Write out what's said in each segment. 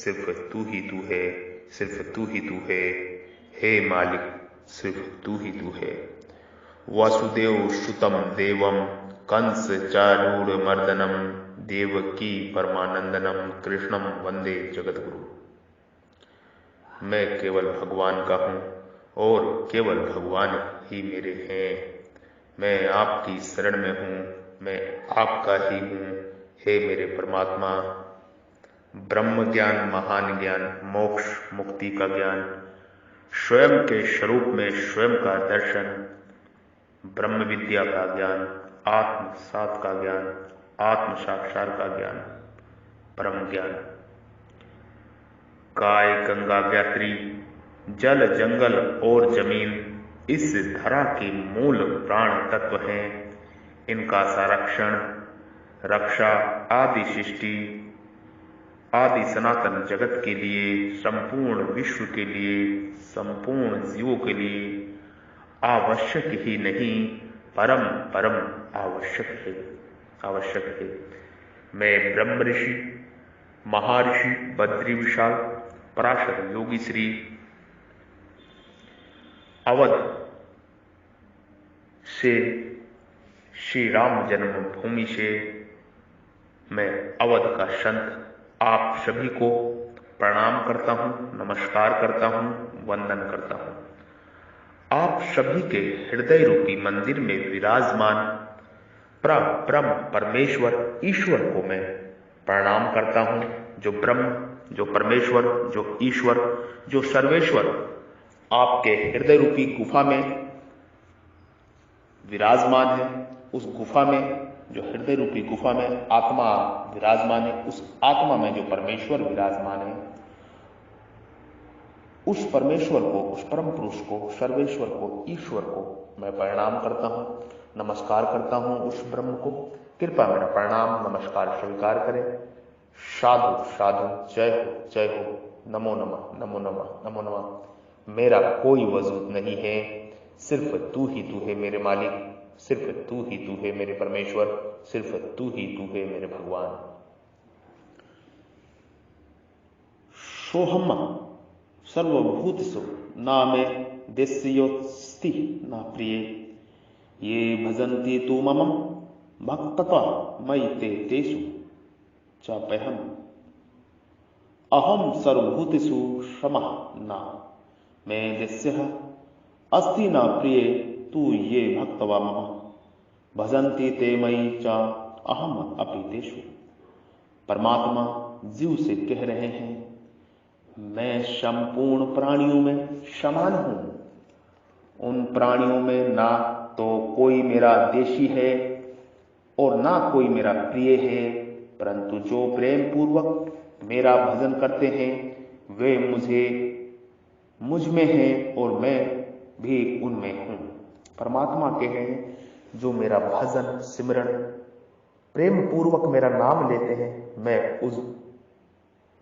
सिर्फ तू ही तू है, सिर्फ तू ही तू है। हे मालिक, सिर्फ तू ही तू है। वासुदेव सुतम देवम कंस चाणूरमर्दनम देवकी परमानंदनम कृष्णम वंदे जगद्गुरु। मैं केवल भगवान का हूँ और केवल भगवान ही मेरे हैं। मैं आपकी शरण में हूँ, मैं आपका ही हूँ। हे मेरे परमात्मा, ब्रह्म ज्ञान, महान ज्ञान, मोक्ष मुक्ति का ज्ञान, स्वयं के स्वरूप में स्वयं का दर्शन, ब्रह्म विद्या का ज्ञान, आत्म सात का ज्ञान, आत्म साक्षात का ज्ञान, परम ज्ञान। काय गंगा ज्ञात्री, जल जंगल और जमीन इस धरा के मूल प्राण तत्व हैं। इनका संरक्षण, रक्षा आदि सृष्टि, आदि सनातन जगत के लिए, संपूर्ण विश्व के लिए, संपूर्ण जीवों के लिए आवश्यक ही नहीं, परम परम आवश्यक है, आवश्यक है। मैं ब्रह्म ऋषि, महर्षि बद्री विशाल, पराशर योगी श्री अवध से, श्री राम जन्मभूमि से, मैं अवध का संत आप सभी को प्रणाम करता हूं, नमस्कार करता हूं, वंदन करता हूं। आप सभी के हृदय रूपी मंदिर में विराजमान ब्रह्म परमेश्वर ईश्वर को मैं प्रणाम करता हूं, जो ब्रह्म, जो परमेश्वर, जो ईश्वर, जो सर्वेश्वर आपके हृदय रूपी गुफा में विराजमान है। उस गुफा में, जो हृदय रूपी गुफा में आत्मा विराजमान है, उस आत्मा में जो परमेश्वर विराजमान है, उस परमेश्वर को, उस परम पुरुष को, सर्वेश्वर को, ईश्वर को मैं प्रणाम करता हूं, नमस्कार करता हूं। उस ब्रह्म को कृपया मेरा प्रणाम नमस्कार स्वीकार करें। साधु साधु, जय हो जय हो, नमो नमः नमो नमः नमो नमः। मेरा कोई वजूद नहीं है, सिर्फ तू ही तू है मेरे मालिक, सिर्फ तू ही तू है मेरे परमेश्वर, सिर्फ तू ही तू है मेरे भगवान। सोहम सर्वभूतेषु न मे देस्योस्ति न प्रिय, ये भजन्ति तु मम भक्तता मयि ते तेषु चाप्यहम्। अहम सर्वभूतेषु समः न मे देस्यः अस्ति न प्रिय, तू ये भक्तवा मम भजन्ति ते मयि च अहम अपि तेषु। परमात्मा जीव से कह रहे हैं, मैं संपूर्ण प्राणियों में समान हूं। उन प्राणियों में ना तो कोई मेरा देशी है और ना कोई मेरा प्रिय है, परंतु जो प्रेम पूर्वक मेरा भजन करते हैं वे मुझ में हैं और मैं भी उनमें हूं। परमात्मा कह रहे हैं, जो मेरा भजन सिमरन प्रेम पूर्वक मेरा नाम लेते हैं, मैं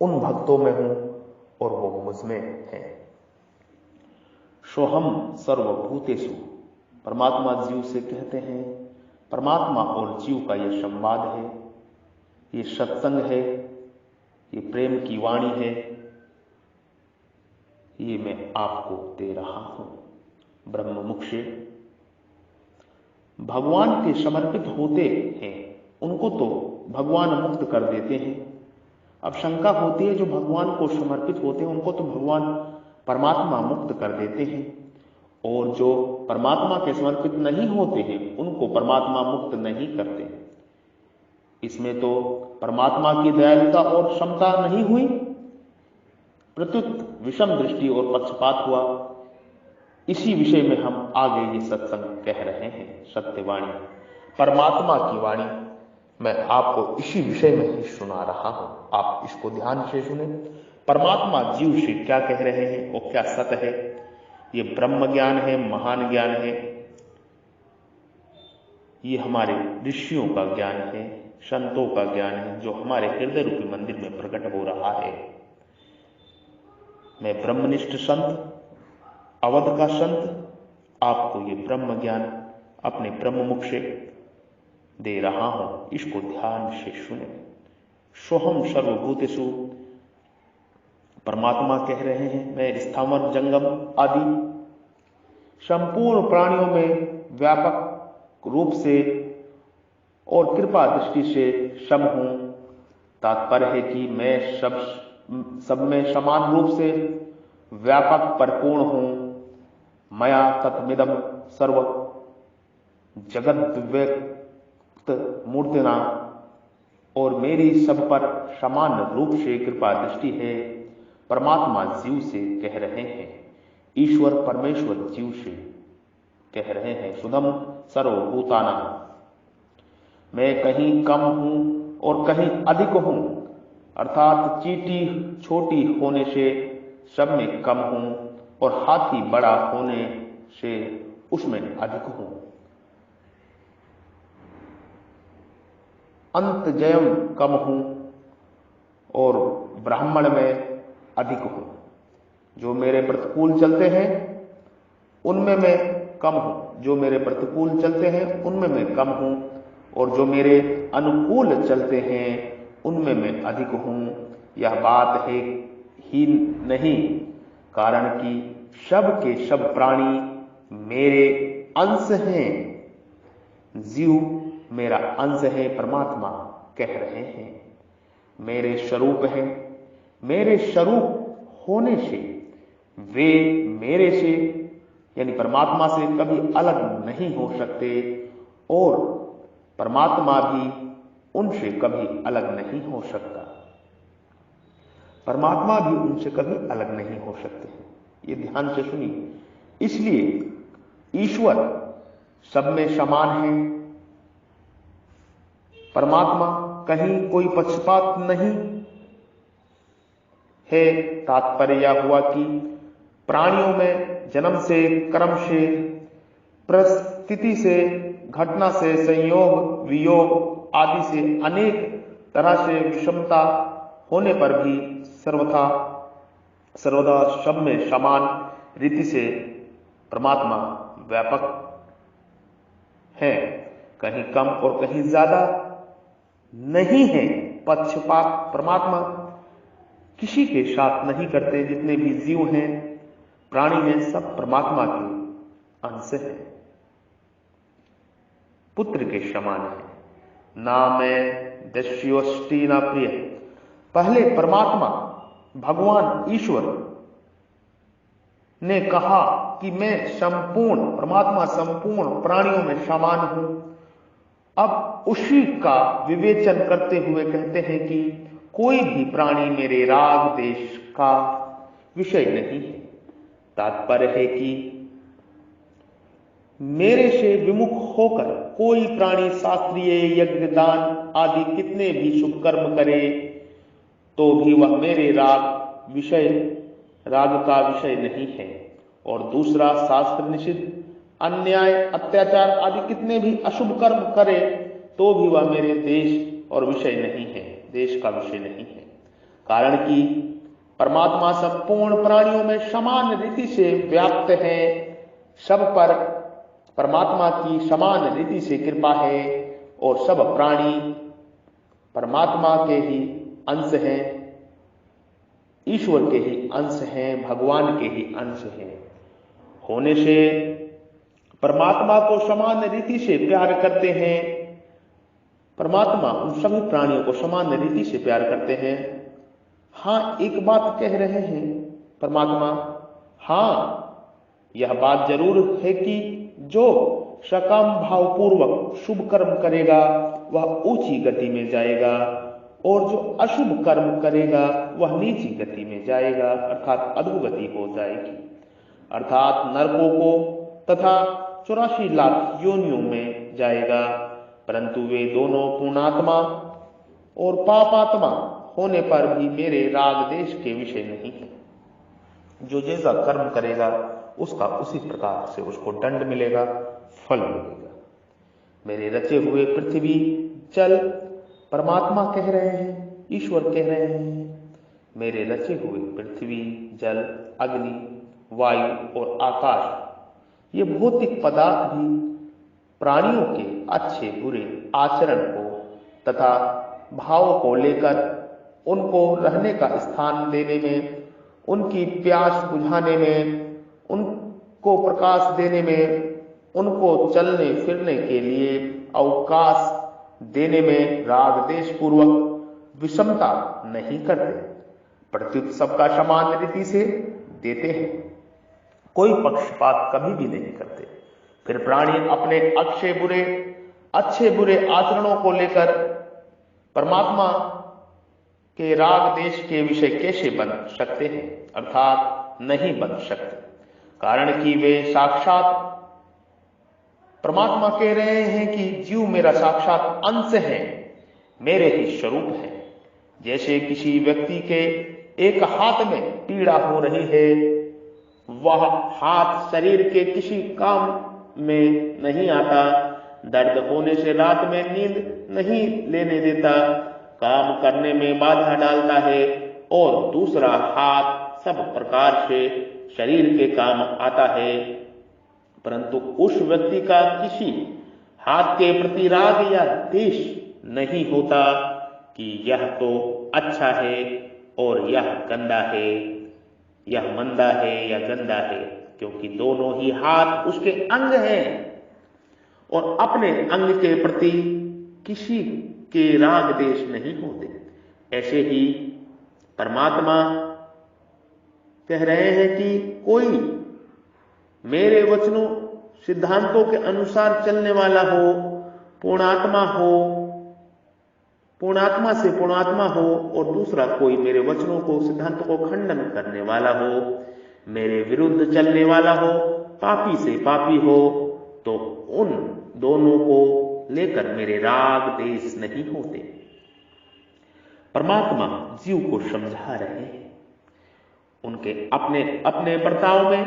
उन भक्तों में हूं और वो मुझ में है। सोहम सर्वभूतेषु, परमात्मा जीव से कहते हैं, परमात्मा और जीव का ये संवाद है, ये सत्संग है, ये प्रेम की वाणी है, ये मैं आपको दे रहा हूं। ब्रह्म मुख से भगवान के समर्पित होते हैं उनको तो भगवान मुक्त कर देते हैं। अब शंका होती है, जो भगवान को समर्पित होते हैं उनको तो भगवान परमात्मा मुक्त कर देते हैं, और जो परमात्मा के समर्पित नहीं होते हैं उनको परमात्मा मुक्त नहीं करते। इसमें तो परमात्मा की दयालुता और क्षमता नहीं हुई, प्रत्युत विषम दृष्टि और पक्षपात हुआ। इसी विषय में हम आगे ये सत्संग कह रहे हैं, सत्यवाणी परमात्मा की वाणी मैं आपको इसी विषय में ही सुना रहा हूं। आप इसको ध्यान से सुने। परमात्मा जीव से क्या कह रहे हैं और क्या सत्य है। ये ब्रह्म ज्ञान है, महान ज्ञान है, ये हमारे ऋषियों का ज्ञान है, संतों का ज्ञान है, जो हमारे हृदय रूपी मंदिर में प्रकट हो रहा है। मैं ब्रह्मनिष्ठ संत, अवध का संत, आपको ये ब्रह्म ज्ञान अपने ब्रह्म मुख से दे रहा हूं, इसको ध्यान से सुने। सोहम सर्वभूतेषु परमात्मा कह रहे हैं, मैं स्थावर जंगम आदि संपूर्ण प्राणियों में व्यापक रूप से और कृपा दृष्टि से सम हूं। तात्पर्य है कि मैं सब में समान रूप से व्यापक परिपूर्ण हूं। मया तत्मिदं सर्व जगत व्यक्त मूर्तिना, और मेरी सब पर समान रूप से कृपा दृष्टि है। परमात्मा जीव से कह रहे हैं, ईश्वर परमेश्वर जीव से कह रहे हैं, सुधम सर्वभूताना, मैं कहीं कम हूं और कहीं अधिक हूं, अर्थात चींटी छोटी होने से सब में कम हूं और हाथी बड़ा होने से उसमें अधिक हूं। अंतजयम कम हूं और ब्राह्मण में अधिक हूं। जो मेरे प्रतिकूल चलते हैं उनमें मैं कम हूं, जो मेरे प्रतिकूल चलते हैं उनमें मैं कम हूं, और जो मेरे अनुकूल चलते हैं उनमें मैं अधिक हूं। यह बात है ही नहीं, कारण कि सब के सब प्राणी मेरे अंश हैं। जीव मेरा अंश है, परमात्मा कह रहे हैं, मेरे स्वरूप हैं। मेरे स्वरूप होने से वे मेरे से यानी परमात्मा से कभी अलग नहीं हो सकते, और परमात्मा भी उनसे कभी अलग नहीं हो सकता। परमात्मा भी उनसे कभी अलग नहीं हो सकते। ये ध्यान से सुनिए। इसलिए ईश्वर सब में समान है। परमात्मा कहीं कोई पक्षपात नहीं है। तात्पर्य यह हुआ कि प्राणियों में जन्म से, कर्म से, परिस्थिति से, घटना से, संयोग वियोग आदि से अनेक तरह से विषमता होने पर भी सर्वदा सब में समान रीति से परमात्मा व्यापक है, कहीं कम और कहीं ज्यादा नहीं है। पक्षपात परमात्मा किसी के साथ नहीं करते। जितने भी जीव हैं, प्राणी हैं, सब परमात्मा के अंश हैं, पुत्र के समान है। ना मैं दस्योष्टि ना प्रिय। पहले परमात्मा भगवान ईश्वर ने कहा कि मैं संपूर्ण, परमात्मा संपूर्ण प्राणियों में समान हूं। अब उसी का विवेचन करते हुए कहते हैं कि कोई भी प्राणी मेरे राग देश का विषय नहीं है। तात्पर्य है कि मेरे से विमुख होकर कोई प्राणी शास्त्रीय यज्ञ दान आदि कितने भी शुभ कर्म करे तो भी वह मेरे राग का विषय नहीं है। और दूसरा, शास्त्र निषिद्ध अन्याय अत्याचार आदि कितने भी अशुभ कर्म करे तो भी वह मेरे देश और विषय नहीं है, देश का विषय नहीं है। कारण कि परमात्मा संपूर्ण प्राणियों में समान रीति से व्याप्त है। सब पर परमात्मा की समान रीति से कृपा है और सब प्राणी परमात्मा के ही अंश हैं, ईश्वर के ही अंश हैं, भगवान के ही अंश हैं। होने से परमात्मा को समान रीति से प्यार करते हैं। परमात्मा उन सभी प्राणियों को समान रीति से प्यार करते हैं। हाँ, एक बात कह रहे हैं परमात्मा, हाँ, यह बात जरूर है कि जो सकाम भावपूर्वक शुभ कर्म करेगा वह ऊंची गति में जाएगा, और जो अशुभ कर्म करेगा वह नीची गति में जाएगा, अर्थात अधोगति हो जाएगी, अर्थात नरकों को तथा 84 लाख योनियों में जाएगा। परंतु वे दोनों पुण्यात्मा और पापात्मा होने पर भी मेरे राग देश के विषय नहीं है। जो जैसा कर्म करेगा उसका उसी प्रकार से उसको दंड मिलेगा, फल मिलेगा। मेरे रचे हुए पृथ्वी जल, परमात्मा कह रहे हैं, ईश्वर कह रहे हैं, मेरे रचे हुए पृथ्वी जल, अग्नि, वायु और आकाश, ये भौतिक पदार्थ भी प्राणियों के अच्छे बुरे आचरण को तथा भाव को लेकर उनको रहने का स्थान देने में उनकी प्यास बुझाने में, उनको प्रकाश देने में, उनको चलने फिरने के लिए अवकाश देने में राग देश पूर्वक विषमता नहीं करते, प्रत्युत सबका समान रीति से देते हैं, कोई पक्षपात कभी भी नहीं करते। फिर प्राणी अपने अच्छे बुरे आचरणों को लेकर परमात्मा के राग देश के विषय कैसे बन सकते हैं, अर्थात नहीं बन सकते, कारण कि वे साक्षात परमात्मा कह रहे हैं कि जीव मेरा साक्षात अंश है, मेरे ही स्वरूप है। जैसे किसी व्यक्ति के एक हाथ में पीड़ा हो रही है, वह हाथ शरीर के किसी काम में नहीं आता, दर्द होने से रात में नींद नहीं लेने देता, काम करने में बाधा डालता है, और दूसरा हाथ सब प्रकार से शरीर के काम आता है, परंतु उस व्यक्ति का किसी हाथ के प्रति राग या द्वेष नहीं होता कि यह तो अच्छा है और यह गंदा है, यह मंदा है या गंदा है, क्योंकि दोनों ही हाथ उसके अंग हैं और अपने अंग के प्रति किसी के राग देश नहीं होते। ऐसे ही परमात्मा कह रहे हैं कि कोई मेरे वचनों सिद्धांतों के अनुसार चलने वाला हो, पूर्णात्मा से पूर्णात्मा हो, और दूसरा कोई मेरे वचनों को सिद्धांतों को खंडन करने वाला हो, मेरे विरुद्ध चलने वाला हो, पापी से पापी हो, तो उन दोनों को लेकर मेरे राग देश नहीं होते। परमात्मा जीव को समझा रहे हैं, उनके अपने अपने बर्ताव में,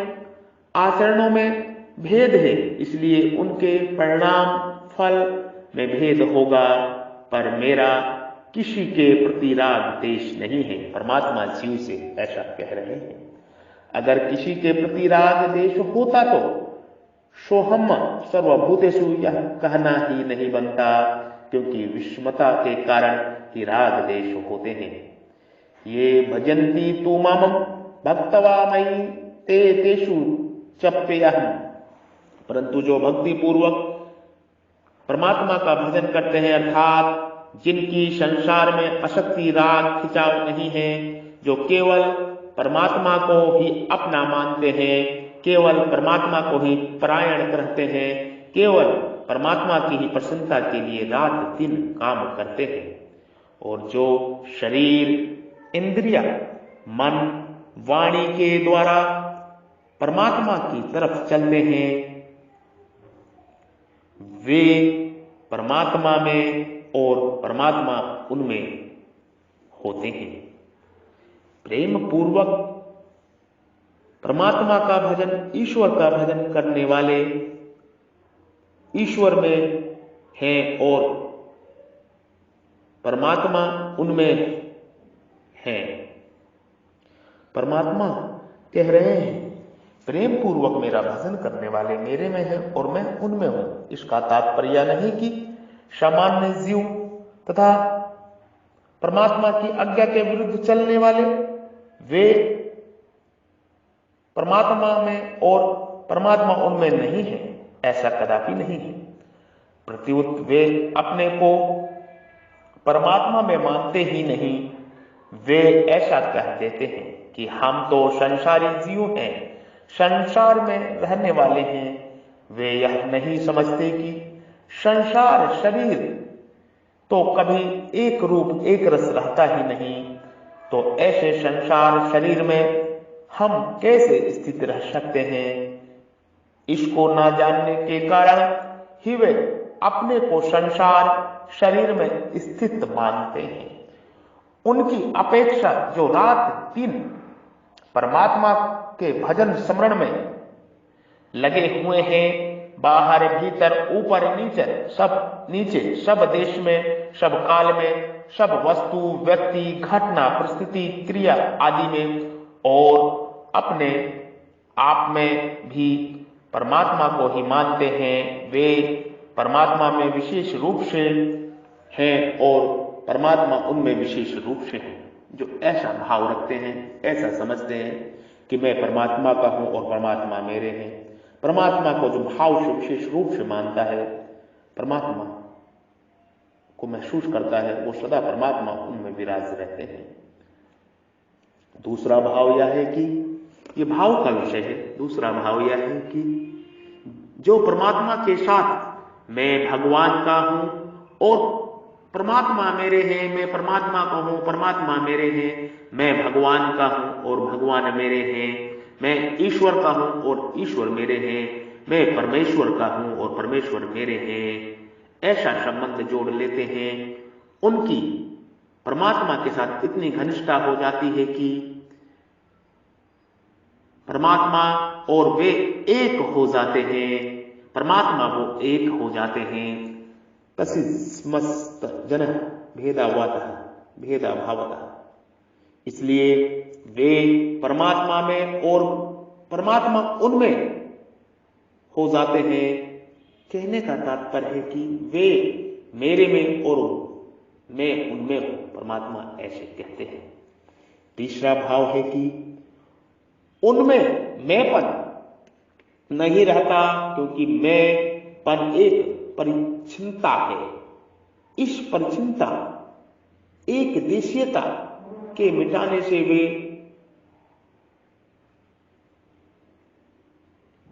आचरणों में भेद है, इसलिए उनके परिणाम फल में भेद होगा, पर मेरा किसी के प्रति राग देश नहीं है। परमात्मा जीव से ऐसा कह रहे हैं। अगर किसी के प्रति राग देश होता तो सोहम सर्वभूतेषु यह कहना ही नहीं बनता, क्योंकि विषमता के कारण ही राग देश होते हैं। ये भजन्ति तु माम भक्त्वा मयि ते तेषु चप्यहम्, परंतु जो भक्ति पूर्वक परमात्मा का भजन करते हैं, अर्थात जिनकी संसार में आसक्ति राग खिंचाव नहीं है, जो केवल परमात्मा को ही अपना मानते हैं, केवल परमात्मा को ही परायण करते हैं, केवल परमात्मा की ही प्रसन्नता के लिए रात दिन काम करते हैं, और जो शरीर, इंद्रिय, मन, वाणी के द्वारा परमात्मा की तरफ चलते हैं, वे परमात्मा में और परमात्मा उनमें होते हैं। प्रेम पूर्वक परमात्मा का भजन, ईश्वर का भजन करने वाले ईश्वर में हैं और परमात्मा उनमें है। परमात्मा कह रहे हैं प्रेम पूर्वक मेरा भजन करने वाले मेरे में है और मैं उनमें हूं। इसका तात्पर्य नहीं कि सामान्य जीव तथा परमात्मा की आज्ञा के विरुद्ध चलने वाले वे परमात्मा में और परमात्मा उनमें नहीं है, ऐसा कदापि नहीं है। प्रत्युत वे अपने को परमात्मा में मानते ही नहीं, वे ऐसा कह देते हैं कि हम तो संसारी जीव हैं, संसार में रहने वाले हैं। वे यह नहीं समझते कि संसार शरीर तो कभी एक रूप एक रस रहता ही नहीं, तो ऐसे संसार शरीर में हम कैसे स्थित रह सकते हैं। इसको ना जानने के कारण ही वे अपने को संसार शरीर में स्थित मानते हैं। उनकी अपेक्षा जो रात दिन परमात्मा के भजन स्मरण में लगे हुए हैं, बाहर भीतर ऊपर नीचे सब देश में, सब काल में, सब वस्तु व्यक्ति घटना परिस्थिति क्रिया आदि में और अपने आप में भी परमात्मा को ही मानते हैं। वे परमात्मा में विशेष रूप से हैं और परमात्मा उनमें विशेष रूप से है। जो ऐसा भाव रखते हैं, ऐसा समझते हैं कि मैं परमात्मा का हूं और परमात्मा मेरे हैं। परमात्मा को जो भाव से विशेष रूप से मानता है, परमात्मा को महसूस करता है, वो सदा परमात्मा उनमें विराज रहते हैं। दूसरा भाव यह है कि ये भाव का विषय है। दूसरा भाव यह है कि जो परमात्मा के साथ मैं भगवान का हूं और परमात्मा मेरे हैं, मैं परमात्मा का हूं, परमात्मा मेरे हैं, मैं भगवान का हूं और भगवान मेरे हैं, मैं ईश्वर का हूं और ईश्वर मेरे हैं, मैं परमेश्वर का हूं और परमेश्वर मेरे हैं, ऐसा संबंध जोड़ लेते हैं। उनकी परमात्मा के साथ इतनी घनिष्ठता हो जाती है कि परमात्मा और वे एक हो जाते हैं, परमात्मा वो एक हो जाते हैं। तस्मस्त जन भेदावतः भेदाभावतः, इसलिए वे परमात्मा में और परमात्मा उनमें हो जाते हैं। कहने का तात्पर्य है कि वे मेरे में और मैं उनमें हूं, परमात्मा ऐसे कहते हैं। तीसरा भाव है कि उनमें मैंपन नहीं रहता, क्योंकि मैंपन एक परिच्छिन्नता है। इस परिच्छिन्नता, एक देशीयता के मिटाने से वे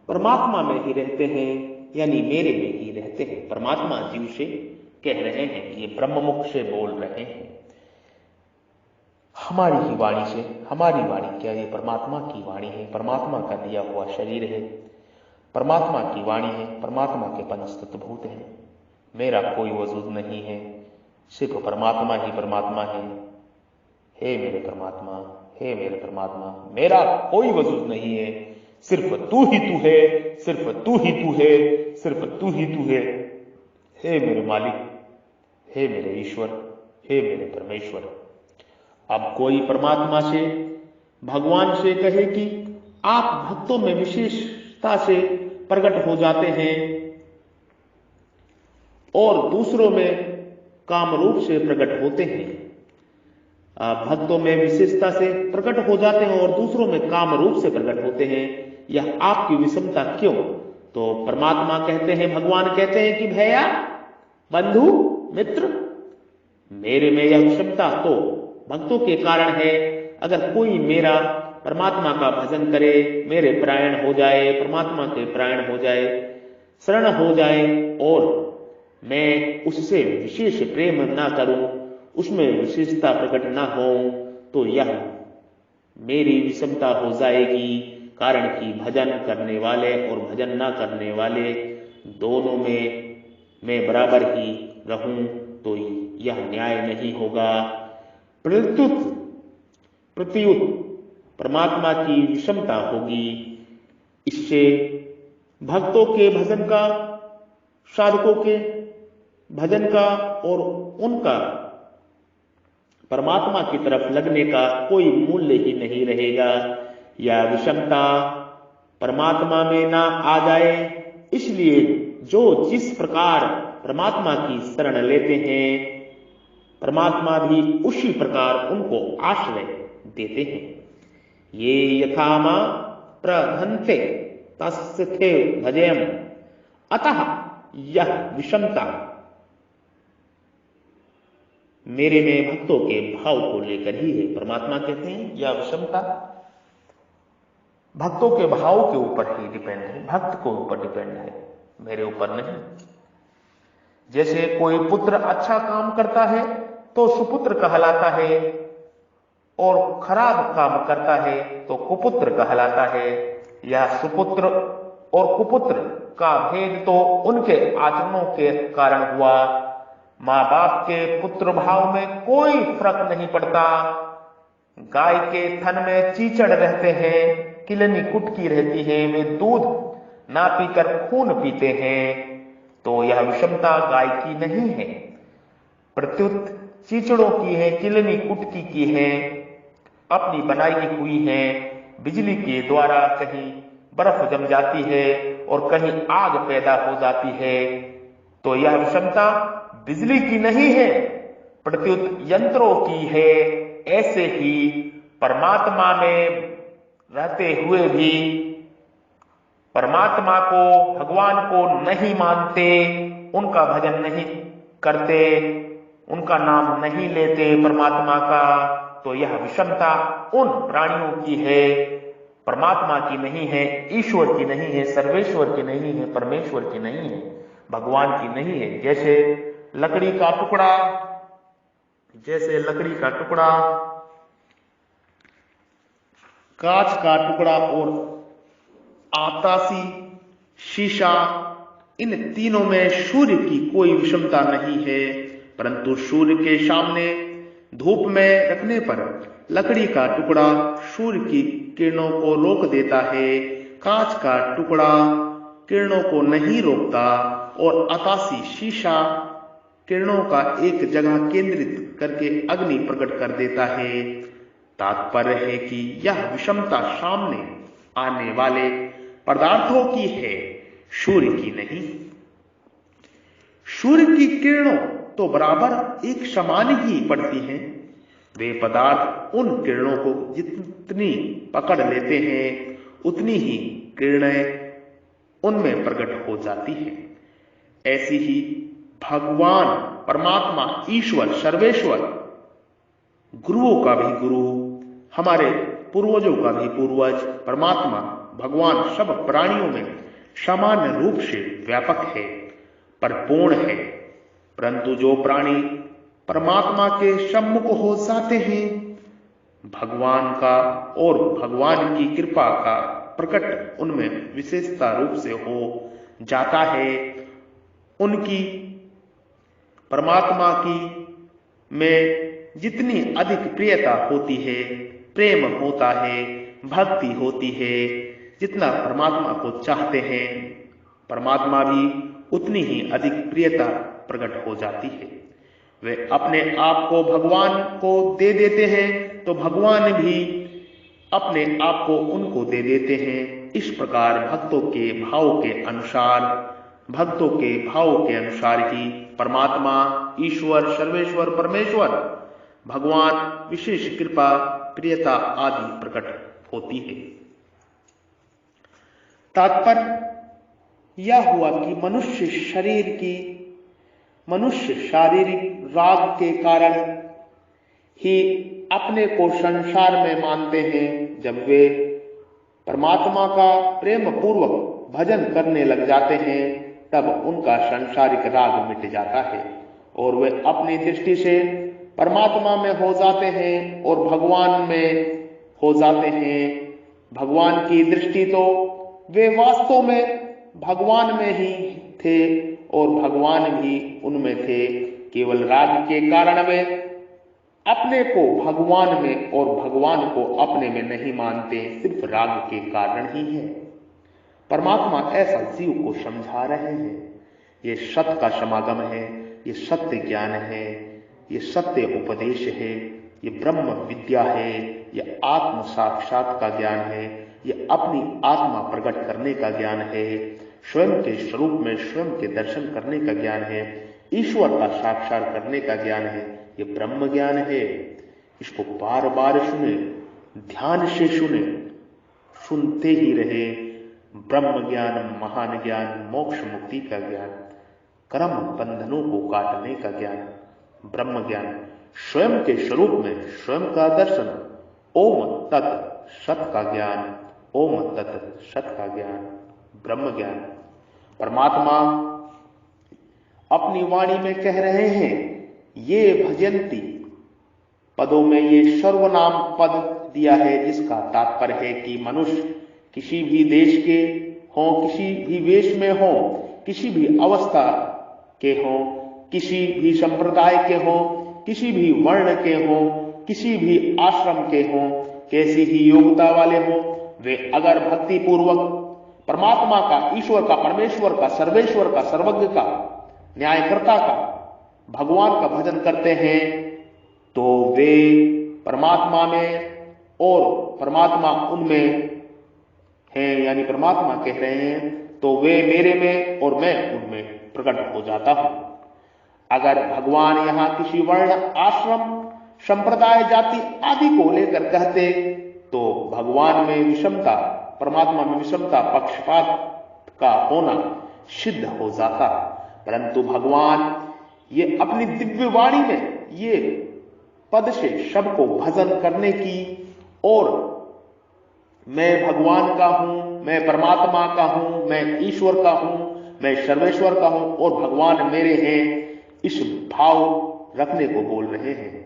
परमात्मा में ही रहते हैं, यानी मेरे में ही रहते हैं। परमात्मा जीव से कह रहे हैं, ये ब्रह्ममुख से बोल रहे हैं, हमारी ही वाणी से। हमारी वाणी क्या, ये परमात्मा की वाणी है, परमात्मा का दिया हुआ शरीर है, परमात्मा की वाणी है, परमात्मा के पंचतत्वभूत हैं। मेरा कोई वजूद नहीं है, सिर्फ परमात्मा ही परमात्मा है। हे मेरे परमात्मा, हे मेरे परमात्मा, मेरा कोई वजूद नहीं है, सिर्फ तू ही तू है, सिर्फ तू ही तू है, सिर्फ तू ही तू है। हे मेरे मालिक, हे मेरे ईश्वर, हे मेरे परमेश्वर। अब कोई परमात्मा से, भगवान से कहे कि आप भक्तों में विशेषता से प्रकट हो जाते हैं और दूसरों में काम रूप से प्रकट होते हैं। आप भक्तों में विशेषता से प्रकट हो जाते हैं और दूसरों में काम रूप से प्रकट होते हैं, यह आपकी विषमता क्यों? तो परमात्मा कहते हैं, भगवान कहते हैं कि भैया, बंधु, मित्र, मेरे में यह विषमता तो भक्तों के कारण है। अगर कोई मेरा परमात्मा का भजन करे, मेरे परायण हो जाए, परमात्मा के परायण हो जाए, शरण हो जाए और मैं उससे विशेष प्रेम ना करूं, उसमें विशेषता प्रकट ना हो, तो यह मेरी विषमता हो जाएगी। कारण कि भजन करने वाले और भजन ना करने वाले दोनों में मैं बराबर ही रहूं, तो यह न्याय नहीं होगा। प्रत्युत परमात्मा की विषमता होगी। इससे भक्तों के भजन का, साधकों के भजन का और उनका परमात्मा की तरफ लगने का कोई मूल्य ही नहीं रहेगा। यह विषमता परमात्मा में ना आ जाए, इसलिए जो जिस प्रकार परमात्मा की शरण लेते हैं, परमात्मा भी उसी प्रकार उनको आश्रय देते हैं। ये यथा मा प्रधन्ते तस्थे भजेम, अतः यह विषमता मेरे में भक्तों के भाव को लेकर ही है। परमात्मा कहते हैं यह विषमता भक्तों के भाव के ऊपर ही डिपेंड है, भक्त को ऊपर डिपेंड है, मेरे ऊपर नहीं। जैसे कोई पुत्र अच्छा काम करता है तो सुपुत्र कहलाता है, और खराब काम करता है तो कुपुत्र कहलाता है। यह सुपुत्र और कुपुत्र का भेद तो उनके आचरणों के कारण हुआ। माँ बाप के पुत्र भाव में कोई फर्क नहीं पड़ता। गाय के थन में चीचड़ रहते हैं, किलनी कुटकी रहती है, वे दूध ना पीकर खून पीते हैं, तो यह विषमता गाय की नहीं है, प्रत्युत चीचड़ों की है, किलनी कुटकी की है, अपनी बनाई हुई है। बिजली के द्वारा कहीं बर्फ जम जाती है और कहीं आग पैदा हो जाती है, तो यह विषमता बिजली की नहीं है, प्रत्युत यंत्रों की है। ऐसे ही परमात्मा में रहते हुए भी परमात्मा को, भगवान को नहीं मानते, उनका भजन नहीं करते, उनका नाम नहीं लेते परमात्मा का, तो यह विषमता उन प्राणियों की है, परमात्मा की नहीं है, ईश्वर की नहीं है, सर्वेश्वर की नहीं है, परमेश्वर की नहीं है, भगवान की नहीं है। जैसे लकड़ी का टुकड़ा, कांच का टुकड़ा और आतासी शीशा, इन तीनों में सूर्य की कोई विषमता नहीं है, परंतु सूर्य के सामने धूप में रखने पर लकड़ी का टुकड़ा सूर्य की किरणों को रोक देता है, कांच का टुकड़ा किरणों को नहीं रोकता और आतासी शीशा किरणों का एक जगह केंद्रित करके अग्नि प्रकट कर देता है। तात्पर्य है कि यह विषमता सामने आने वाले पदार्थों की है, सूर्य की नहीं। सूर्य की किरणों तो बराबर एक समान ही पड़ती हैं, वे पदार्थ उन किरणों को जितनी पकड़ लेते हैं उतनी ही किरणें उनमें प्रकट हो जाती हैं। ऐसी ही भगवान, परमात्मा, ईश्वर, सर्वेश्वर, गुरुओं का भी गुरु, हमारे पूर्वजों का भी पूर्वज, परमात्मा, भगवान सब प्राणियों में सामान्य रूप से व्यापक है, परिपूर्ण है, परंतु जो प्राणी परमात्मा के सम्मुख हो जाते हैं, भगवान का और भगवान की कृपा का प्रकट उनमें विशेषता रूप से हो जाता है, उनकी परमात्मा की में जितनी अधिक प्रियता होती है, प्रेम होता है, भक्ति होती है, जितना परमात्मा को चाहते हैं, परमात्मा भी उतनी ही अधिक प्रियता प्रकट हो जाती है। वे अपने आप को भगवान को दे देते हैं तो भगवान भी अपने आप को उनको दे देते हैं। इस प्रकार भक्तों के भाव के अनुसार ही परमात्मा, ईश्वर, सर्वेश्वर, परमेश्वर, भगवान विशेष कृपा, प्रियता आदि प्रकट होती है। तात्पर्य यह हुआ कि मनुष्य शारीरिक राग के कारण ही अपने को संसार में मानते हैं। जब वे परमात्मा का प्रेम पूर्वक भजन करने लग जाते हैं तब उनका सांसारिक राग मिट जाता है और वे अपनी दृष्टि से परमात्मा में हो जाते हैं और भगवान में हो जाते हैं। भगवान की दृष्टि तो वे वास्तव में भगवान में ही थे और भगवान भी उनमें थे, केवल राग के कारण वे अपने को भगवान में और भगवान को अपने में नहीं मानते, सिर्फ राग के कारण ही है। परमात्मा ऐसा जीव को समझा रहे हैं। ये सत्य का समागम है, ये सत्य ज्ञान है, ये सत्य उपदेश है, ये ब्रह्म विद्या है, ये आत्म साक्षात का ज्ञान है, ये अपनी आत्मा प्रकट करने का ज्ञान है, स्वयं के स्वरूप में स्वयं के दर्शन करने का ज्ञान है, ईश्वर का साक्षात करने का ज्ञान है, ये ब्रह्म ज्ञान है। इसको बार बार सुने, ध्यान से सुने, सुनते ही रहे। ब्रह्म ज्ञान, महान ज्ञान, मोक्ष मुक्ति का ज्ञान, कर्म बंधनों को काटने का ज्ञान, ब्रह्म ज्ञान, स्वयं के स्वरूप में स्वयं का दर्शन, ओम तत् सत का ज्ञान, ओम तत् सत का ज्ञान, ब्रह्म ज्ञान। परमात्मा अपनी वाणी में कह रहे हैं, ये भजंती पदों में ये सर्वनाम पद दिया है, जिसका तात्पर्य है कि मनुष्य किसी भी देश के हों, किसी भी वेश में हों, किसी भी अवस्था के हों, किसी भी संप्रदाय के हों, किसी भी वर्ण के हों, किसी भी आश्रम के हों, कैसी ही योग्यता वाले हों, वे अगर भक्ति पूर्वक परमात्मा का, ईश्वर का, परमेश्वर का, सर्वेश्वर का, सर्वज्ञ का, न्यायकर्ता का, भगवान का भजन करते हैं तो वे परमात्मा में और परमात्मा उनमें हैं, यानी परमात्मा कह रहे हैं तो वे मेरे में और मैं उनमें प्रकट हो जाता हूं। अगर भगवान यहां किसी वर्ण, आश्रम, संप्रदाय, जाति आदि को लेकर कहते तो भगवान में विषमता, परमात्मा में विषमता, पक्षपात का होना सिद्ध हो जाता। परंतु भगवान ये अपनी दिव्य वाणी में ये पद से सबको भजन करने की, और मैं भगवान का हूं, मैं परमात्मा का हूं, मैं ईश्वर का हूं, मैं सर्वेश्वर का हूं और भगवान मेरे हैं, इस भाव रखने को बोल रहे हैं।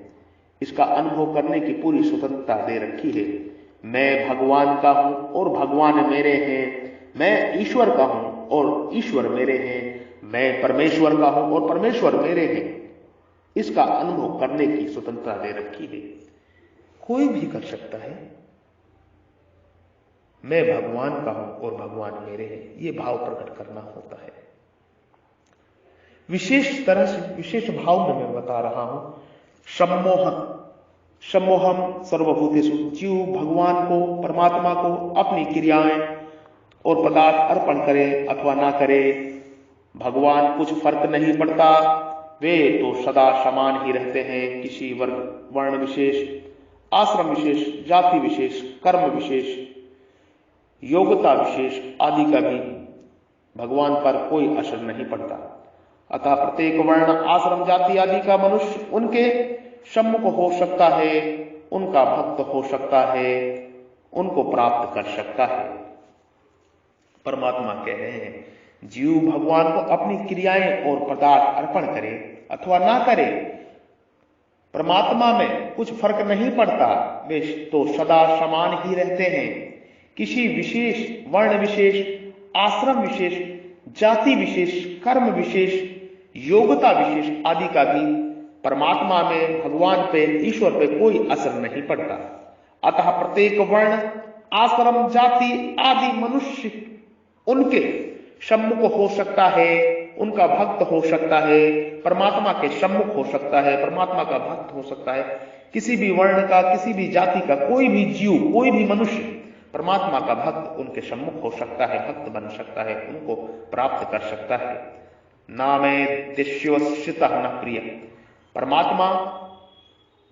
इसका अनुभव करने की पूरी स्वतंत्रता दे रखी है। मैं भगवान का हूं और भगवान मेरे हैं, मैं ईश्वर का हूं और ईश्वर मेरे हैं, मैं परमेश्वर का हूं और परमेश्वर मेरे हैं। इसका अनुभव करने की स्वतंत्रता दे रखी है। कोई भी कर सकता है, मैं भगवान का हूं और भगवान मेरे हैं, ये भाव प्रकट करना होता है। विशेष तरह से, विशेष भाव में मैं बता रहा हूं, सम्मोहम सर्वभूतेषु। जीव भगवान को, परमात्मा को अपनी क्रियाएं और पदार्थ अर्पण करे अथवा ना करे, भगवान कुछ फर्क नहीं पड़ता, वे तो सदा समान ही रहते हैं। किसी वर्ग, वर्ण विशेष, आश्रम विशेष, जाति विशेष, कर्म विशेष, योग्यता विशेष आदि का भी भगवान पर कोई असर नहीं पड़ता। अतः प्रत्येक वर्ण, आश्रम, जाति आदि का मनुष्य उनके सम्मुख हो सकता है, उनका भक्त हो सकता है, उनको प्राप्त कर सकता है। परमात्मा कह रहे हैं, जीव भगवान को अपनी क्रियाएं और पदार्थ अर्पण करे अथवा ना करे, परमात्मा में कुछ फर्क नहीं पड़ता, वे तो सदा समान ही रहते हैं। किसी विशेष, वर्ण विशेष, आश्रम विशेष, जाति विशेष, कर्म विशेष, योग्यता विशेष आदि का भी परमात्मा में, भगवान पे, ईश्वर पे कोई असर नहीं पड़ता। अतः प्रत्येक वर्ण, आश्रम, जाति आदि मनुष्य उनके सम्मुख हो सकता है, उनका भक्त हो सकता है, परमात्मा के सम्मुख हो सकता है, परमात्मा का भक्त हो सकता है। किसी भी वर्ण का, किसी भी जाति का कोई भी जीव, कोई भी मनुष्य परमात्मा का भक्त उनके सम्मुख हो सकता है, भक्त बन सकता है, उनको प्राप्त कर सकता है। नामे दिश्योश्रितः न प्रिय। परमात्मा,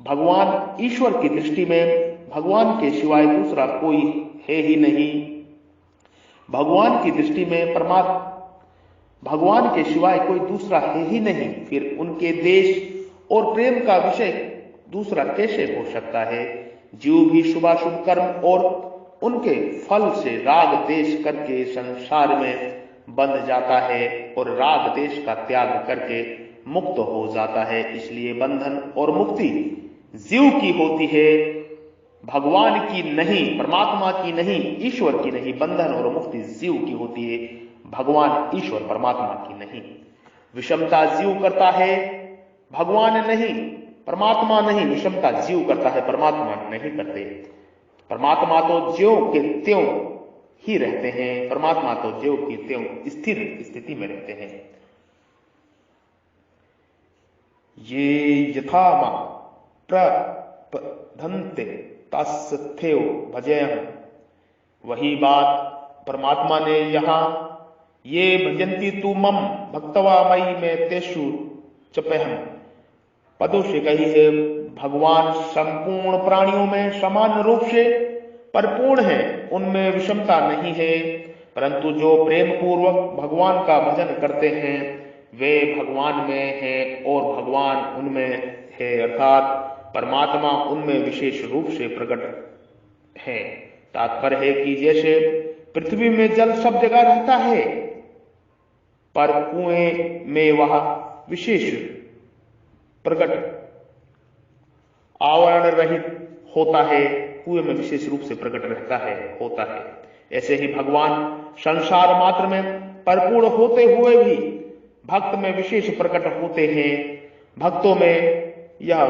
भगवान, ईश्वर की दृष्टि में भगवान के सिवाय दूसरा कोई है ही नहीं। भगवान की दृष्टि में भगवान के सिवाय कोई दूसरा है ही नहीं। फिर उनके देश और प्रेम का विषय दूसरा कैसे हो सकता है? जीव भी शुभाशुभ कर्म और उनके फल से राग देश करके संसार में बंध जाता है और राग देश का त्याग करके मुक्त हो जाता है। इसलिए बंधन और मुक्ति जीव की होती है, भगवान की नहीं, परमात्मा की नहीं, ईश्वर की नहीं। बंधन और मुक्ति जीव की होती है, भगवान, ईश्वर, परमात्मा की नहीं। विषमता जीव करता है, भगवान नहीं, परमात्मा नहीं। विषमता जीव करता है, परमात्मा नहीं करते। परमात्मा तो ज्यों के त्यों ही रहते हैं, परमात्मा तो ज्यों की त्यों स्थिर स्थिति में रहते हैं। ये यथा प्रबधन्ते तस्थेव भजेयम्। वही बात परमात्मा ने यहां ये भजन्ति तू मम भक्तवा मयि में तेषु चपेहम् पदों से कही है। भगवान संपूर्ण प्राणियों में समान रूप से परिपूर्ण है, उनमें विषमता नहीं है। परंतु जो प्रेम पूर्वक भगवान का भजन करते हैं वे भगवान में हैं और भगवान उनमें है, अर्थात परमात्मा उनमें विशेष रूप से प्रकट है। तात्पर्य है कि जैसे पृथ्वी में जल सब जगह रहता है, पर कुएं में वह विशेष प्रकट आवरण रहित होता है, कुएं में विशेष रूप से प्रकट रहता है, होता है। ऐसे ही भगवान संसार मात्र में परिपूर्ण होते हुए भी भक्त में विशेष प्रकट होते हैं। भक्तों में यह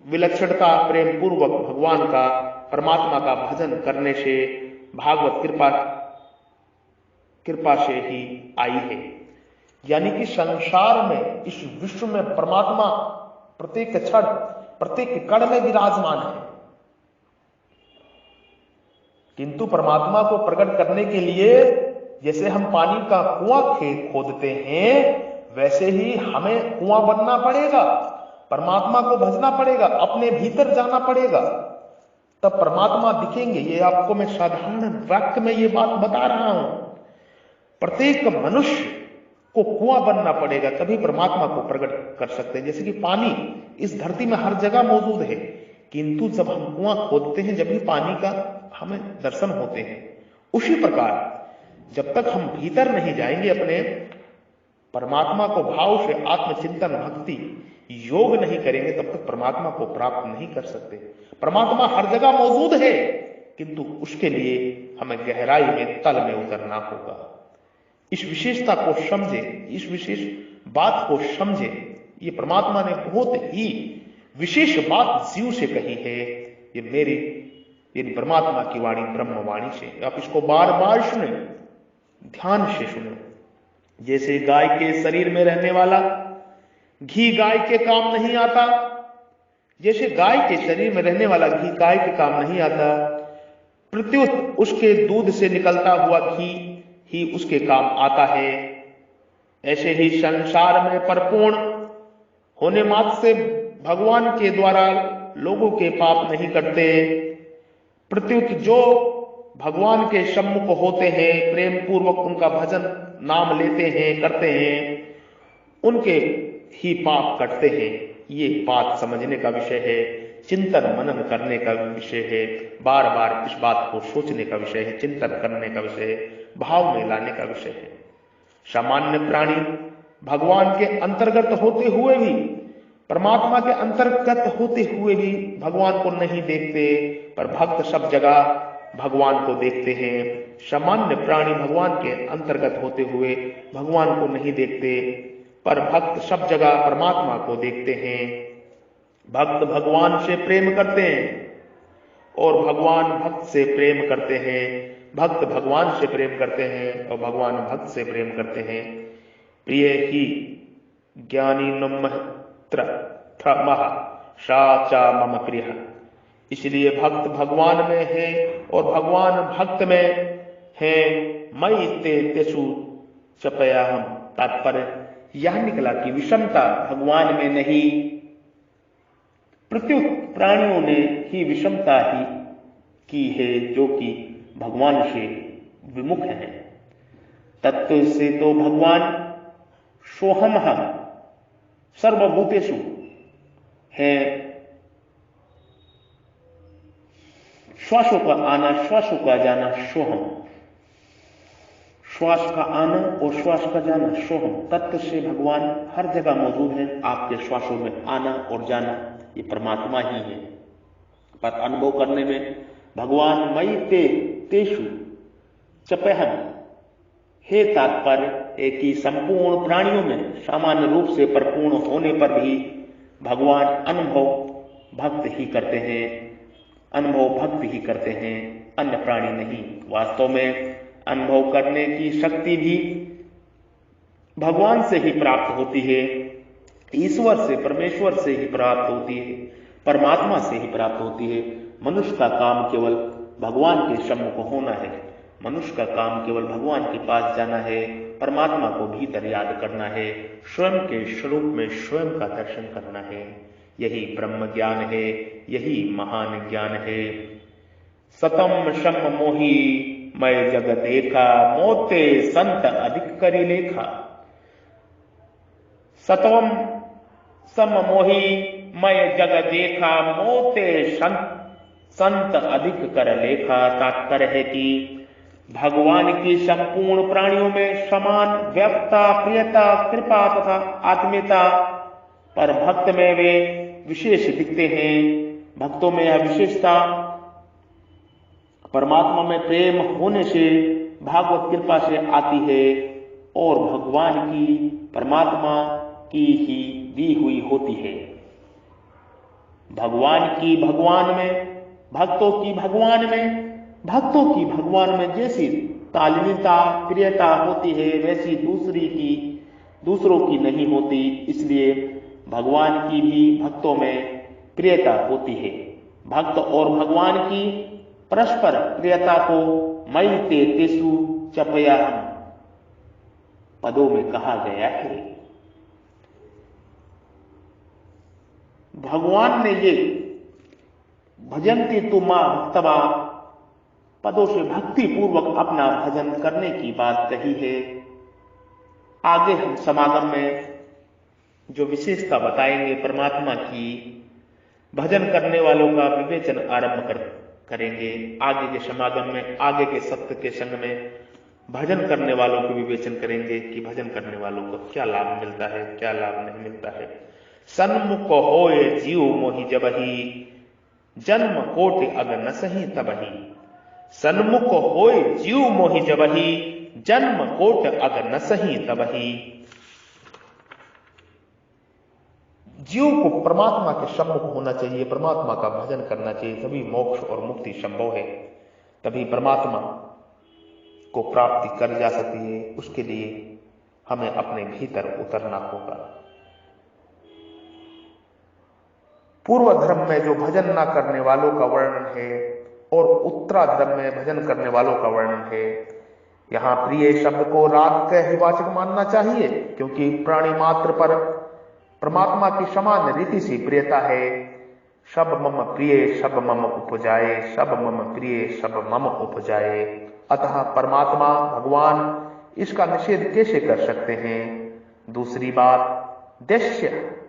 विलक्षणता प्रेम पूर्वक भगवान का, परमात्मा का भजन करने से, भागवत कृपा से ही आई है। यानी कि संसार में, इस विश्व में परमात्मा प्रत्येक क्षण, प्रत्येक कण में विराजमान है, किंतु परमात्मा को प्रकट करने के लिए जैसे हम पानी का कुआं खोदते हैं, वैसे ही हमें कुआं बनना पड़ेगा। परमात्मा को भजना पड़ेगा, अपने भीतर जाना पड़ेगा, तब परमात्मा दिखेंगे। ये आपको मैं साधारण वाक्य में ये बात बता रहा हूं। प्रत्येक मनुष्य को कुआं बनना पड़ेगा, तभी परमात्मा को प्रकट कर सकते हैं। जैसे कि पानी इस धरती में हर जगह मौजूद है, किंतु जब हम कुआं खोदते हैं जब भी पानी का हमें दर्शन होते हैं। उसी प्रकार जब तक हम भीतर नहीं जाएंगे, अपने परमात्मा को भाव से आत्मचिंतन भक्ति योग नहीं करेंगे, तब तक परमात्मा को प्राप्त नहीं कर सकते। परमात्मा हर जगह मौजूद है, किंतु उसके लिए हमें गहराई में तल में उतरना होगा। इस विशेषता को समझे, इस विशेष बात को समझे। ये परमात्मा ने बहुत ही विशेष बात जीव से कही है। ये मेरी परमात्मा की वाणी ब्रह्मवाणी से। आप इसको बार बार सुने, ध्यान से सुने। जैसे गाय के शरीर में रहने वाला घी गाय के काम नहीं आता, जैसे गाय के शरीर में रहने वाला घी गाय के काम नहीं आता, प्रत्युत उसके दूध से निकलता हुआ घी ही उसके काम आता है। ऐसे ही संसार में परिपूर्ण होने मात्र से भगवान के द्वारा लोगों के पाप नहीं करते, प्रत्युत जो भगवान के सम्मुख होते हैं, प्रेम पूर्वक उनका भजन नाम लेते हैं, करते हैं, उनके ही पाप कटते हैं। ये बात समझने का विषय है, चिंतन मनन करने का विषय है, बार बार इस बात को सोचने का विषय है, चिंतन करने का विषय है, भाव में लाने का विषय है। सामान्य प्राणी भगवान के अंतर्गत होते हुए भी, परमात्मा के अंतर्गत होते हुए भी भगवान को नहीं देखते, पर भक्त सब जगह भगवान को देखते हैं। सामान्य प्राणी भगवान के अंतर्गत होते हुए भगवान को नहीं देखते, पर भक्त सब जगह परमात्मा को देखते हैं। भक्त भगवान से प्रेम करते हैं और भगवान भक्त से प्रेम करते हैं। भक्त भगवान से प्रेम करते हैं और भगवान भक्त से प्रेम करते हैं। प्रिय ही ज्ञानी नमत्र महा साचा मम प्रिय। इसलिए भक्त भगवान में है और भगवान भक्त में है। मई ते तेसु चपया हम। तात्पर्य यह निकला कि विषमता भगवान में नहीं, प्रत्युत प्राणियों ने ही विषमता ही की है, जो कि भगवान से विमुख है। तत्व से तो भगवान सोहम सर्वभूतेषु है। श्वासों का आना, श्वासों का जाना सोहम। श्वास का आना और श्वास का जाना सोहम। तत्व से भगवान हर जगह मौजूद है। आपके श्वासों में आना और जाना ये परमात्मा ही है, पर अनुभव करने में भगवान मई ते तेषु चपहन हे। तात्पर्य एक ही संपूर्ण प्राणियों में सामान्य रूप से परिपूर्ण होने पर भी भगवान अनुभव भक्त ही करते हैं, अनुभव भक्त ही करते हैं, अन्य प्राणी नहीं। वास्तव में अनुभव करने की शक्ति भी भगवान से ही प्राप्त होती है, ईश्वर से, परमेश्वर से ही प्राप्त होती है, परमात्मा से ही प्राप्त होती है। मनुष्य का काम केवल भगवान के सम्मुख होना है, मनुष्य का काम केवल भगवान के पास जाना है, परमात्मा को भीतर याद करना है, स्वयं के स्वरूप में स्वयं का दर्शन करना है। यही ब्रह्म ज्ञान है, यही महान ज्ञान है। सतम सम मोही मैं जग देखा, मोते संत अधिक करी लेखा। सतम सम मोही मैं जग देखा, मोते संत अधिक कर लेखा। तात्पर्य है कि भगवान की संपूर्ण प्राणियों में समान व्यवता, प्रियता, कृपा तथा आत्मीयता, पर भक्त में वे विशेष दिखते हैं। भक्तों में यह विशेषता परमात्मा में प्रेम होने से, भागवत कृपा से आती है और भगवान की, परमात्मा की ही दी हुई होती है। भगवान की भगवान में, भक्तों की भगवान में, भक्तों की भगवान में जैसी तालमीता, प्रियता होती है, वैसी दूसरों की नहीं होती। इसलिए भगवान की भी भक्तों में प्रियता होती है। भक्त और भगवान की परस्पर प्रियता को मई ते तेसु चपया पदों में कहा गया है। भगवान ने ये भजन्ति तु मां भक्त्वा पदों से भक्ति पूर्वक अपना भजन करने की बात कही है। आगे हम समागम में जो विशेषता बताएंगे परमात्मा की, भजन करने वालों का विवेचन आरंभ करेंगे। आगे के समागम में, आगे के सत्य के संग में भजन करने वालों को विवेचन करेंगे कि भजन करने वालों को क्या लाभ मिलता है, क्या लाभ नहीं मिलता है। सन्मुख होए जीव मोहि जबहि, जन्म कोटि अग न सही तबहि। सन्मुख होए जीव मोहि जबहि, जन्म कोट अग न सही तबहि। जीव को परमात्मा के सम्मुख होना चाहिए, परमात्मा का भजन करना चाहिए, तभी मोक्ष और मुक्ति संभव है, तभी परमात्मा को प्राप्ति कर जा सकती है। उसके लिए हमें अपने भीतर उतरना होगा। पूर्व धर्म में जो भजन ना करने वालों का वर्णन है और उत्तराधर्म में भजन करने वालों का वर्णन है। यहां प्रिय शब्द को राग का ही वाचक मानना चाहिए, क्योंकि प्राणी मात्र पर परमात्मा की समान रीति से प्रियता है। सब मम प्रिय सब मम उपजाए, सब मम प्रिय सब मम उपजाए। अतः परमात्मा भगवान इसका निषेध कैसे कर सकते हैं। दूसरी बात, देश्य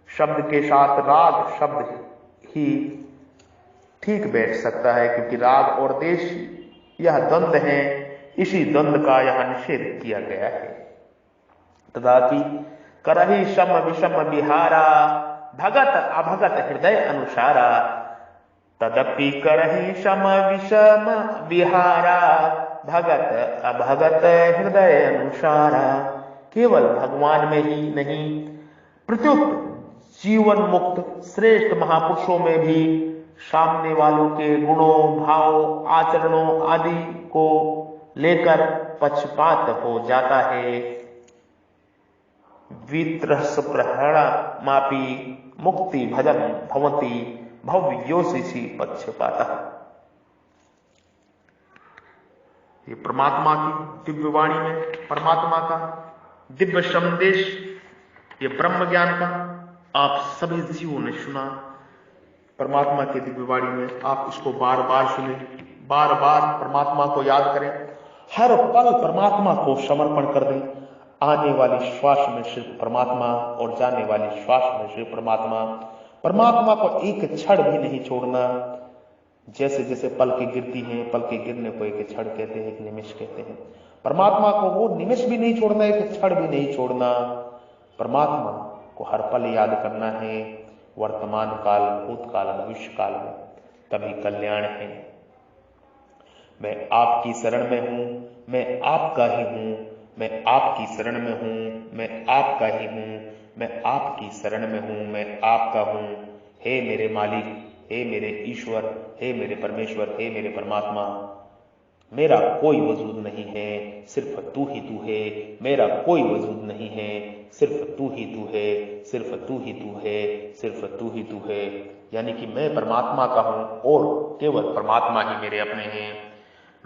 शब्द के साथ राग शब्द ही ठीक बैठ सकता है, क्योंकि राग और देश यह द्वंद्व है, इसी द्वंद्व का यह निषेध किया गया है। तथापि करहि सम विषम विहारा, भगत अभगत हृदय अनुसारा। तदपि करहि सम विषम विहारा, भगत अभगत हृदय अनुसारा। केवल भगवान में ही नहीं, प्रत्युत जीवन मुक्त श्रेष्ठ महापुरुषों में भी सामने वालों के गुणों, भाव, आचरणों आदि को लेकर पक्षपात हो जाता है। वित्रस्प्रहण मापी मुक्ति भजन भवति, भव्योषि पक्षपात। ये परमात्मा की दिव्य वाणी में परमात्मा का दिव्य संदेश, ये ब्रह्म ज्ञान का आप सभी जीवों ने सुना। परमात्मा की दिव्य वाणी में आप इसको बार बार सुने, बार बार परमात्मा को याद करें, हर पल परमात्मा को समर्पण कर दें। आने वाली श्वास में सिर्फ परमात्मा और जाने वाली श्वास में सिर्फ परमात्मा। परमात्मा को एक क्षण भी नहीं छोड़ना। जैसे जैसे पलकें गिरती हैं, पलकें गिरने को एक क्षण कहते हैं, एक निमिष कहते हैं। परमात्मा को वो निमिष भी नहीं छोड़ना, एक क्षण भी नहीं छोड़ना। परमात्मा को हर पल याद करना है, वर्तमान काल, भूतकाल, भविष्य काल में, तभी कल्याण है। मैं आपकी शरण में हूं, मैं आपका ही हूं, मैं आपकी शरण में हूं, मैं आपका ही हूं, मैं आपकी शरण में हूं, मैं आपका हूं। हे मेरे मालिक, हे मेरे ईश्वर, हे मेरे परमेश्वर, हे मेरे परमात्मा, मेरा कोई वजूद नहीं है, सिर्फ तू ही तू है। मेरा कोई वजूद नहीं है, सिर्फ तू ही तू है, सिर्फ तू ही तू है, सिर्फ तू ही तू है। यानी कि मैं परमात्मा का हूं और केवल परमात्मा ही मेरे अपने हैं।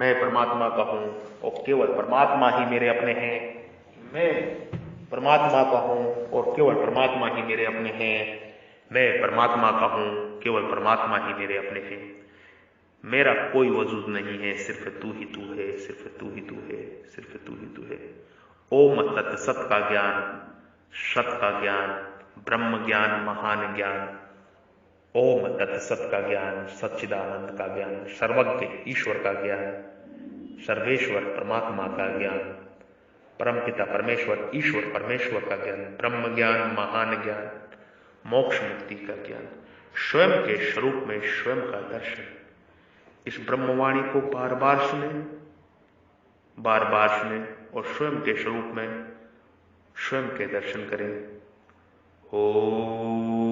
मैं परमात्मा का हूं और केवल परमात्मा ही मेरे अपने हैं। मैं परमात्मा का हूं और केवल परमात्मा ही मेरे अपने हैं। मैं परमात्मा का हूं, केवल परमात्मा ही मेरे अपने हैं। मेरा कोई वजूद नहीं है, सिर्फ तू ही तू है, सिर्फ तू ही तू है, सिर्फ तू ही तू है। ओम तत् सत का ज्ञान, सत का ज्ञान, ब्रह्म ज्ञान, महान ज्ञान। ओम तत् सत का ज्ञान, सच्चिदानंद का ज्ञान, सर्वज्ञ ईश्वर का ज्ञान, सर्वेश्वर परमात्मा का ज्ञान, परमपिता परमेश्वर ईश्वर परमेश्वर का ज्ञान, ब्रह्म ज्ञान, महान ज्ञान, मोक्ष मुक्ति का ज्ञान, स्वयं के स्वरूप में स्वयं का दर्शन। इस ब्रह्मवाणी को बार बार सुने, बार बार सुने और स्वयं के स्वरूप में स्वयं के दर्शन करें। ओम